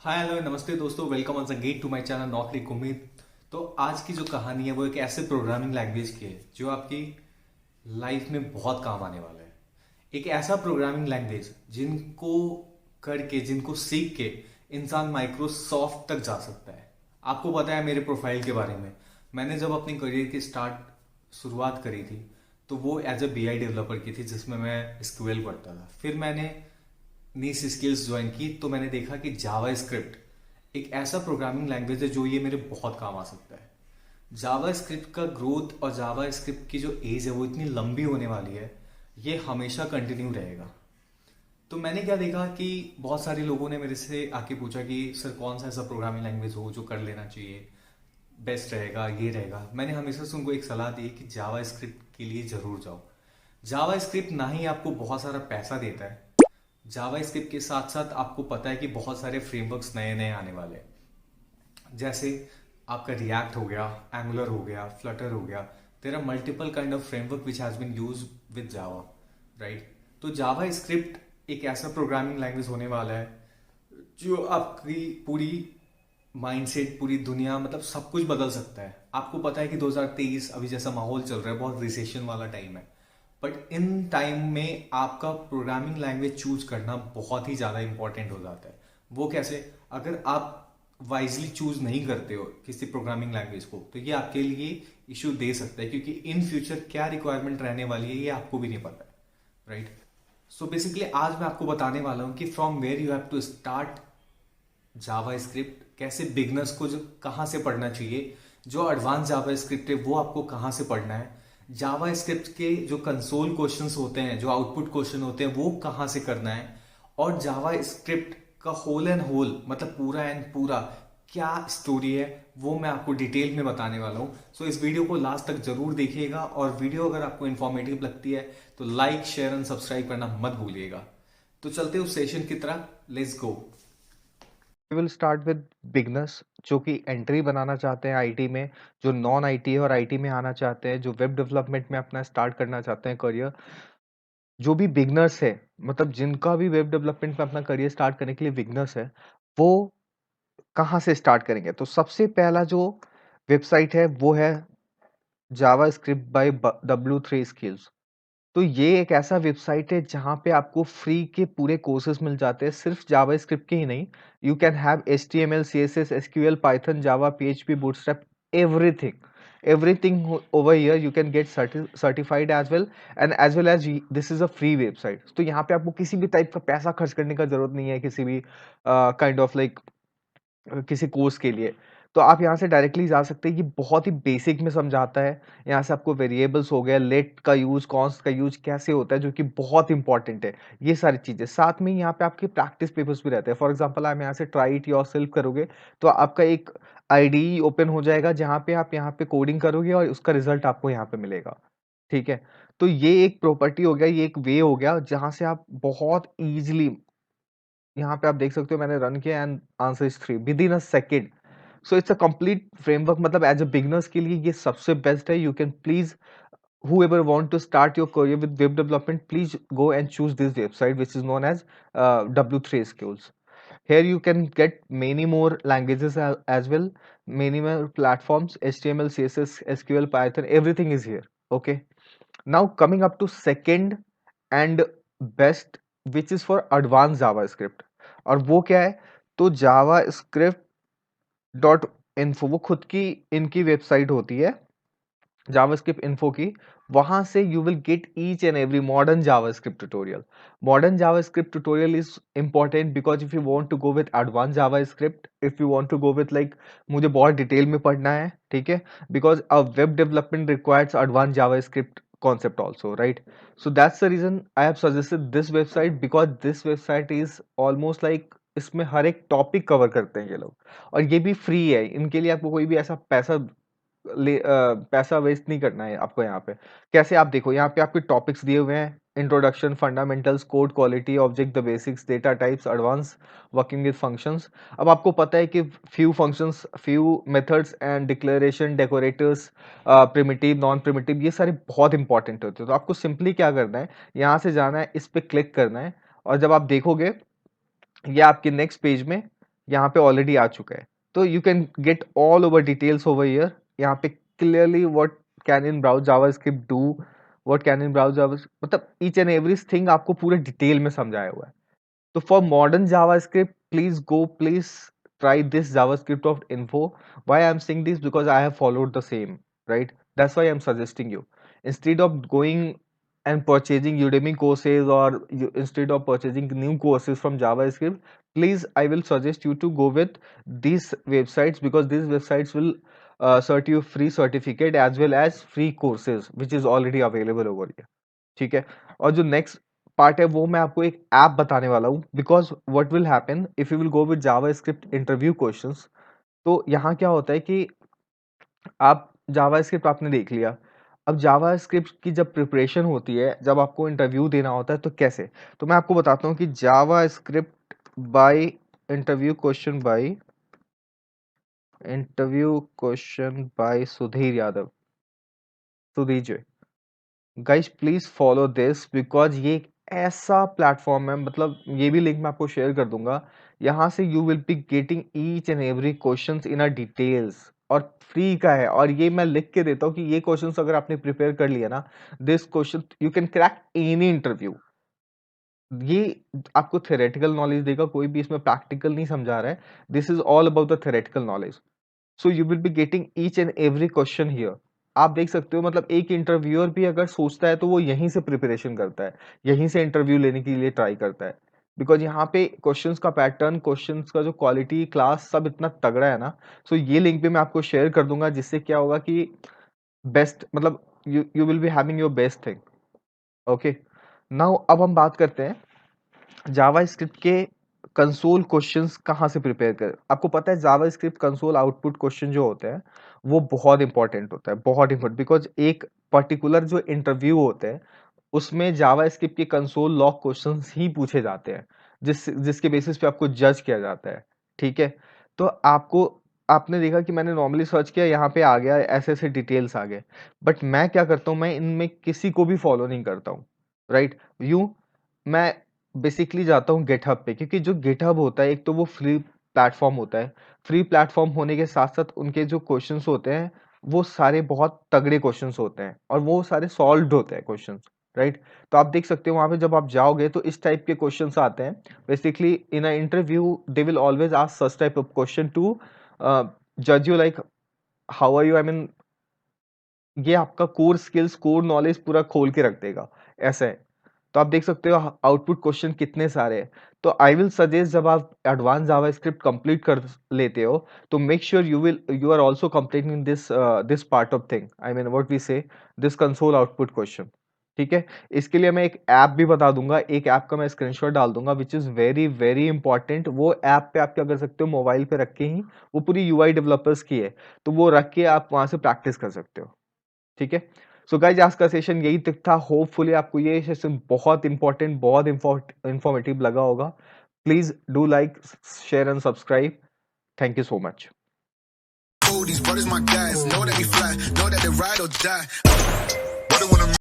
हाय hello नमस्ते दोस्तों, welcome on again to my channel Naukri Ummeed. तो आज की जो कहानी है वो एक ऐसे प्रोग्रामिंग लैंग्वेज की है जो आपकी लाइफ में बहुत काम आने वाला है। एक ऐसा प्रोग्रामिंग लैंग्वेज जिनको सीख के इंसान माइक्रोसॉफ्ट तक जा सकता है। आपको पता है मेरे प्रोफाइल के बारे में। मैंने जब अपनी करियर की शुरुआत करी थी तो वो एज ए बीआई डेवलपर की थी, जिसमें मैं एसक्यूएल पढ़ता था। फिर मैंने नीस स्किल्स ज्वाइन की तो मैंने देखा कि जावा स्क्रिप्ट एक ऐसा प्रोग्रामिंग लैंग्वेज है जो ये मेरे बहुत काम आ सकता है। जावा स्क्रिप्ट का ग्रोथ और जावा स्क्रिप्ट की जो एज है वो इतनी लंबी होने वाली है, ये हमेशा कंटिन्यू रहेगा। तो मैंने क्या देखा कि बहुत सारे लोगों ने मेरे से आके पूछा कि सर कौन सा ऐसा प्रोग्रामिंग लैंग्वेज हो जो कर लेना चाहिए, बेस्ट रहेगा, ये रहेगा। मैंने हमेशा से उनको एक सलाह दी कि जावा स्क्रिप्ट के लिए जरूर जाओ। जावा स्क्रिप्ट ना ही आपको बहुत सारा पैसा देता है, जावा स्क्रिप्ट के साथ साथ आपको पता है कि बहुत सारे फ्रेमवर्क्स नए नए आने वाले हैं। जैसे आपका रिएक्ट हो गया, एंगुलर हो गया, फ्लटर हो गया। There are multiple kind of framework which has been use with Java, right. तो जावा स्क्रिप्ट एक ऐसा प्रोग्रामिंग लैंग्वेज होने वाला है जो आपकी पूरी माइंडसेट, पूरी दुनिया, मतलब सब कुछ बदल सकता है। आपको पता है कि 2023 अभी जैसा माहौल चल रहा है, बहुत रिसेशन वाला टाइम है। बट इन टाइम में आपका प्रोग्रामिंग लैंग्वेज चूज करना बहुत ही ज़्यादा इंपॉर्टेंट हो जाता है। वो कैसे? अगर आप वाइजली चूज नहीं करते हो किसी प्रोग्रामिंग लैंग्वेज को तो ये आपके लिए इशू दे सकता है, क्योंकि इन फ्यूचर क्या रिक्वायरमेंट रहने वाली है ये आपको भी नहीं पता है, राइट। सो बेसिकली आज मैं आपको बताने वाला हूँ कि from where you have to start JavaScript, कैसे बिगनर्स को जो कहाँ से पढ़ना चाहिए, जो एडवांस जावा स्क्रिप्ट है वो आपको कहाँ से पढ़ना है, जावा स्क्रिप्ट के जो कंसोल क्वेश्चंस होते हैं, जो आउटपुट क्वेश्चन होते हैं वो कहाँ से करना है, और जावा स्क्रिप्ट का होल एंड होल, मतलब पूरा एंड पूरा क्या स्टोरी है, वो मैं आपको डिटेल में बताने वाला हूँ। सो इस वीडियो को लास्ट तक जरूर देखिएगा, और वीडियो अगर आपको इन्फॉर्मेटिव लगती है तो लाइक, शेयर एंड सब्सक्राइब करना मत भूलिएगा। तो चलते उस सेशन की तरह, let's go. We will start with beginners जो कि एंट्री बनाना चाहते हैं आईटी में, जो नॉन आईटी है और आईटी में आना चाहते हैं, जो वेब डेवलपमेंट में अपना स्टार्ट करना चाहते हैं करियर। जो भी बिगनर्स है, मतलब जिनका भी वेब डेवलपमेंट में अपना करियर स्टार्ट करने के लिए बिगनर्स है, वो कहाँ से स्टार्ट करेंगे? तो सबसे पहला जो वेबसाइट है वो है जावा स्क्रिप्ट बाय W3 स्किल्स। तो ये एक ऐसा वेबसाइट है जहाँ पे आपको फ्री के पूरे कोर्सेज मिल जाते हैं, सिर्फ जावा स्क्रिप्ट के ही नहीं। You can have HTML, CSS, SQL, Python, Java, PHP, bootstrap, everything. Everything over here you can get certified as well, and as well as this is a free website। तो यहाँ पे आपको किसी भी टाइप का पैसा खर्च करने का जरूरत नहीं है, किसी भी काइंड ऑफ लाइक किसी कोर्स के लिए। तो आप यहाँ से डायरेक्टली जा सकते हैं, ये बहुत ही बेसिक में समझाता है। यहाँ से आपको वेरिएबल्स हो गया, लेट का यूज़, कॉन्स्ट का यूज़ कैसे होता है, जो कि बहुत इंपॉर्टेंट है, ये सारी चीज़ें। साथ में यहाँ पे आपके प्रैक्टिस पेपर्स भी रहते हैं। फॉर एग्जांपल आप यहाँ से ट्राई इट योरसेल्फ करोगे, तो आपका एक आईडीई ओपन हो जाएगा, जहाँ पे आप यहाँ पे कोडिंग करोगे और उसका रिजल्ट आपको यहाँ पे मिलेगा, ठीक है? तो ये एक प्रॉपर्टी हो गया, ये एक वे हो गया, जहाँ से आप बहुत ईज़िली यहाँ पे आप देख सकते हो मैंने रन किया and answer is 3 with in a second. So it's a complete framework, मतलब एज अ बिगिनर्स के लिए ये सबसे बेस्ट है। You can please whoever want to start your career with web development, please go and choose this website which is known as W3 Skills. Here you can get many more languages as well, many more platforms, HTML, CSS, SQL, Python, everything is here. Okay, now coming up to second and best, which is for advanced JavaScript। और वो क्या है? तो JavaScript dot info, वो खुद की इनकी website होती है जावास्क्रिप्ट इन्फो की। वहां से you will get each and every modern JavaScript tutorial. Modern JavaScript tutorial is important because if you want to go with advance JavaScript, if you want to go with like मुझे बहुत detail में पढ़ना है, ठीक है, because a web development requires advance JavaScript concept also, right? So that's the reason I have suggested this website, because this website is almost like इसमें हर एक topic cover करते हैं ये लोग, और ये भी फ्री है। इनके लिए आपको कोई भी ऐसा पैसा वेस्ट नहीं करना है आपको। यहाँ पे कैसे, आप देखो यहाँ पे आपके टॉपिक्स दिए हुए हैं: introduction, fundamentals, code quality, object the basics, data types, advance working with functions. अब आपको पता है कि few functions, few methods and declaration, decorators, primitive, non primitive, ये सारे बहुत इंपॉर्टेंट होते हैं। तो आपको सिंपली क्या करना है, यहाँ से जाना है, इस पे क्लिक करना है, और जब आप देखोगे ये आपके नेक्स्ट पेज में यहाँ पे ऑलरेडी आ चुका है, तो you can get all over details over here. यहाँ पे clearly what can in browse JavaScript do, what can in browse Java, मतलब ईच एंड एवरी थिंग आपको पूरे डिटेल में समझाया हुआ है। तो for modern JavaScript, please try this JavaScript of info. Why I'm saying this? Because I have followed the same, right? That's why I'm suggesting you. Instead of going and purchasing Udemy courses, or instead of purchasing new courses from JavaScript, please, I will suggest you to go with these websites, because these websites will cert you free certificate as well as free courses, which is already available over here. ठीक है, और जो next part है वो मैं आपको एक app बताने वाला हूँ, because what will happen if you will go with JavaScript interview questions. तो यहाँ क्या होता है कि आप जावास्क्रिप्ट आपने देख लिया, अब जावास्क्रिप्ट की जब प्रिपरेशन होती है, जब आपको इंटरव्यू देना होता है, तो कैसे, तो मैं आपको बताता हूँ कि JavaScript by interview question by Sudhir Yadav, Sudhir ji, guys please follow this, because ये एक ऐसा प्लेटफॉर्म है, मतलब ये भी लिंक मैं आपको शेयर कर दूंगा। यहाँ से you will be getting each and every question in a details, और फ्री का है, और ये मैं लिख के देता हूँ कि ये क्वेश्चंस अगर आपने प्रिपेयर कर लिया ना, this question you can crack any interview. ये आपको थ्योरेटिकल नॉलेज देगा, कोई भी इसमें प्रैक्टिकल नहीं समझा रहा है, this is all about the theoretical knowledge. So you will be getting each and every question here. आप देख सकते हो, मतलब एक इंटरव्यूअर भी अगर सोचता है तो वो यहीं से प्रिपरेशन करता है, यहीं से इंटरव्यू लेने के लिए ट्राई करता है, बिकॉज यहाँ पे क्वेश्चंस का पैटर्न, क्वेश्चंस का जो क्वालिटी, क्लास सब इतना तगड़ा है ना। सो ये लिंक भी मैं आपको शेयर कर दूंगा, जिससे क्या होगा कि बेस्ट, मतलब you will be having your best thing. Okay, now अब हम बात करते हैं जावा स्क्रिप्ट के कंसोल क्वेश्चंस कहाँ से प्रिपेयर करें। आपको पता है जावा स्क्रिप्ट कंसोल आउटपुट क्वेश्चन जो होते हैं वो बहुत इंपॉर्टेंट होता है, बहुत इंपॉर्टेंट, बिकॉज एक पर्टिकुलर जो इंटरव्यू होते हैं उसमें जावा स्क्रिप्ट के कंसोल लॉग क्वेश्चंस ही पूछे जाते हैं, जिसके बेसिस पे आपको जज किया जाता है। ठीक है, तो आपको, आपने देखा कि मैंने नॉर्मली सर्च किया, यहाँ पे आ गया, ऐसे ऐसे डिटेल्स आ गए, बट मैं क्या करता हूँ, मैं इनमें किसी को भी फॉलो नहीं करता हूँ, राइट? यूं मैं बेसिकली जाता हूँ गिटहब पे, क्योंकि जो गिटहब होता है एक तो वो फ्री प्लेटफॉर्म होता है, फ्री प्लेटफॉर्म होने के साथ साथ उनके जो क्वेश्चंस होते हैं वो सारे बहुत तगड़े क्वेश्चंस होते हैं, और वो सारे सॉल्व्ड होते हैं क्वेश्चंस, राइट? तो आप देख सकते हो वहां पे जब आप जाओगे तो इस टाइप के क्वेश्चंस आते हैं। Basically in a interview they will always ask such type of question to जज you, like how are you, I mean ये आपका कोर स्किल्स, कोर नॉलेज पूरा खोल के रख देगा, ऐसा है। तो आप देख सकते हो आउटपुट क्वेश्चन कितने सारे हैं। तो आई विल सजेस्ट, जब आप एडवांस जावास्क्रिप्ट कंप्लीट कर लेते हो तो make sure you are also completing this part of thing, I mean what we say, this console output question. ठीक है, इसके लिए मैं एक ऐप भी बता दूंगा, एक ऐप का मैं स्क्रीनशॉट डाल दूंगा, which is very very important. वो ऐप पे आप क्या कर सकते हो, मोबाइल पे रख के ही, वो पूरी यूआई डेवलपर्स की है, तो वो रख के आप वहां से प्रैक्टिस कर सकते हो। ठीक है, सो गाइज आज का सेशन यही तक था। होपफुली आपको ये सेशन बहुत इंपॉर्टेंट, बहुत इंफॉर्मेटिव लगा होगा। Please do like, share and subscribe. Thank you so much. These brothers my guys, know that we fly, know that they ride or die.